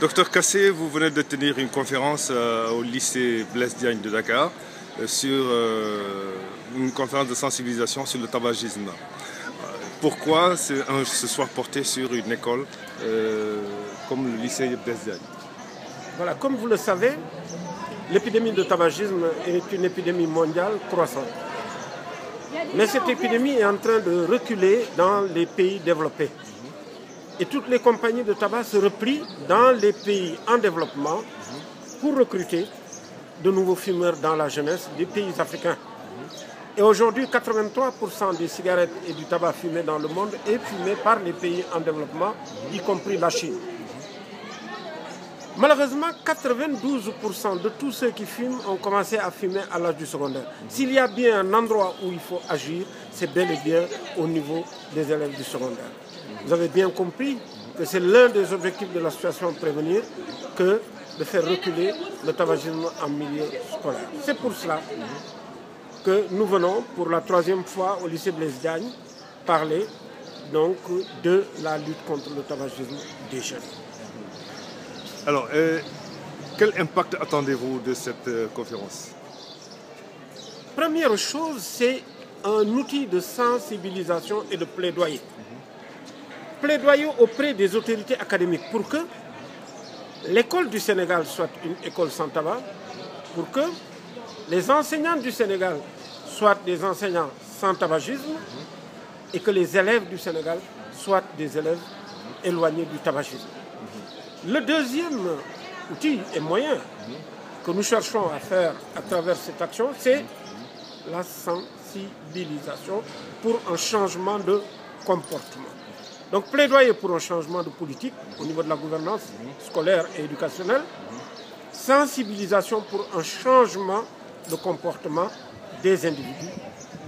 Docteur Kassé, vous venez de tenir une conférence au lycée Blaise Diagne de Dakar sur une conférence de sensibilisation sur le tabagisme. Pourquoi ce soir porté sur une école comme le lycée Blaise Diagne? Voilà, comme vous le savez, l'épidémie de tabagisme est une épidémie mondiale croissante. Mais cette épidémie est en train de reculer dans les pays développés. Et toutes les compagnies de tabac se replient dans les pays en développement pour recruter de nouveaux fumeurs dans la jeunesse des pays africains. Et aujourd'hui, 83% des cigarettes et du tabac fumé dans le monde est fumé par les pays en développement, y compris la Chine. Malheureusement, 92% de tous ceux qui fument ont commencé à fumer à l'âge du secondaire. S'il y a bien un endroit où il faut agir, c'est bel et bien au niveau des élèves du secondaire. Vous avez bien compris que c'est l'un des objectifs de l'association Prévenir que de faire reculer le tabagisme en milieu scolaire. C'est pour cela que nous venons pour la 3e fois au lycée Blaise Diagne parler donc de la lutte contre le tabagisme des jeunes. Alors, quel impact attendez-vous de cette conférence? Première chose, c'est un outil de sensibilisation et de plaidoyer. Plaidoyer auprès des autorités académiques pour que l'école du Sénégal soit une école sans tabac, pour que les enseignants du Sénégal soient des enseignants sans tabagisme et que les élèves du Sénégal soient des élèves éloignés du tabagisme. Le deuxième outil et moyen que nous cherchons à faire à travers cette action, c'est la sensibilisation pour un changement de comportement. Donc plaidoyer pour un changement de politique au niveau de la gouvernance scolaire et éducationnelle, sensibilisation pour un changement de comportement des individus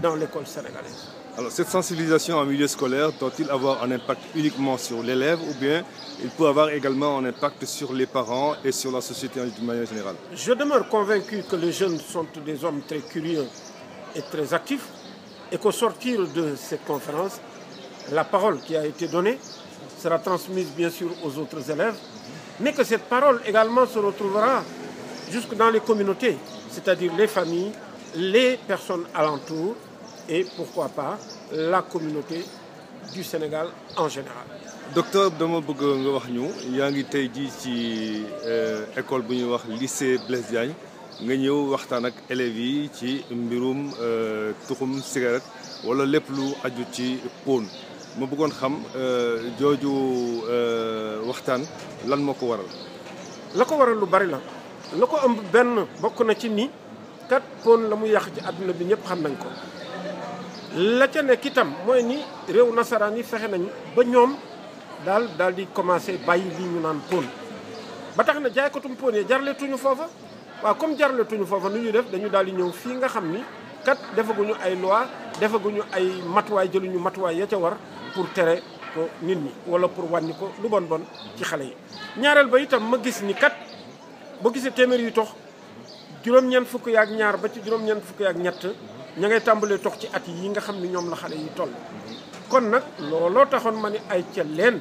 dans l'école sénégalaise. Alors cette sensibilisation en milieu scolaire doit-il avoir un impact uniquement sur l'élève ou bien il peut avoir également un impact sur les parents et sur la société d'une manière générale? Je demeure convaincu que les jeunes sont des hommes très curieux et très actifs et qu'au sortir de cette conférence, la parole qui a été donnée sera transmise bien sûr aux autres élèves, mais que cette parole également se retrouvera jusque dans les communautés, c'est-à-dire les familles, les personnes alentours et pourquoi pas la communauté du Sénégal en général. Docteur, dama bëgg nga wax ñu yaa ngi tey jii ci école bu ñuy wax lycée Blaise Diagne nga ñëw waxtaan ak élèves yi ci mbirum tuxum cigarette wala lépp lu aju ci pon. ma bëggoon xam jooju waxtaan lan moo ko waral. la ko waral lu bari la. la ko ëmb benn bokk na ci ni kat pon la mu yàq ci àdduna bi ñëpp xam nañ ko. la ca nekk itam mooy ni réew nasaraan yi fexe nañ ba ñoom daal di commencé bàyyi li ñu naan pon. ba tax na jaaykatum pon yi jarletuñu foofa waaw comme jarletuñu foofa nu ñuy def dañu daal di ñëw fii nga xam ni kat defaguñu ay loi defaguñu ay matuwaay jëluñu matuwaay ya ca war pour tere ko nit ñi wala pour wàññi ko lu bon ci xale yi. ñaareel ba itam ma gis ni kat boo gisee téeméer yu tox juróom-ñeent fukk yaak ñaar ba ci juróom-ñeent fukk yaak ñett ña ngay tàmbalee tox ci at yi nga xam ni ñoom la xale yi toll. kon nag looloo taxoon ma ni ay ca leen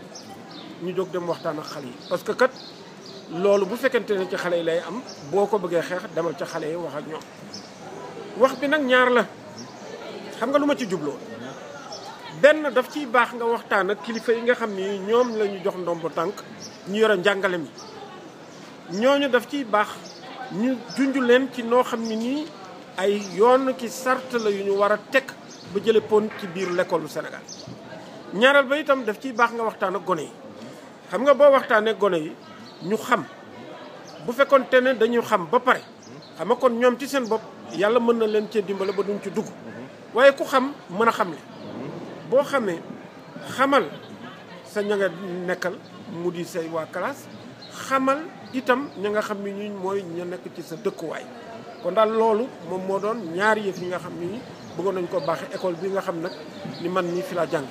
ñu jóg dem waxtaan ak xale yi parce que kat loolu bu fekkente ne ci xale yi lay am boo ko bëggee xeex demal ca xale yi wax ak ñoom. wax bi nag ñaar la xam nga lu ma ci jubloo benn daf ciy baax nga waxtaan ak kilifa yi nga xam ni ñoom la ñu jox ndombo tànk ñu yore njàngale mi ñooñu daf ciy baax ñu junj leen ci noo xam ne nii ay yoon ki sart la yu ñu war a teg ba jële pon ci biir l'école bu Sénégal. ñaareel ba itam daf ciy baax nga waxtaan ak gone yi xam nga boo waxtaanee gone yi ñu xam bu fekkoon te ne dañu xam ba pare xam nga kon ñoom ci seen bopp yàlla mën na leen cee dimbale ba duñ ci dugg waaye ku xam mën a xamle boo xamee xamal sa ña nga nekkal mu di say waa classe xamal itam ña nga xam ni ñu mooy ña nekk ci sa dëkkuwaay kon daal loolu moom moo doon ñaari yëf yi nga xam ni bëggoon nañ ko baaxee école bi nga xam nag ni man nii fi laa jàng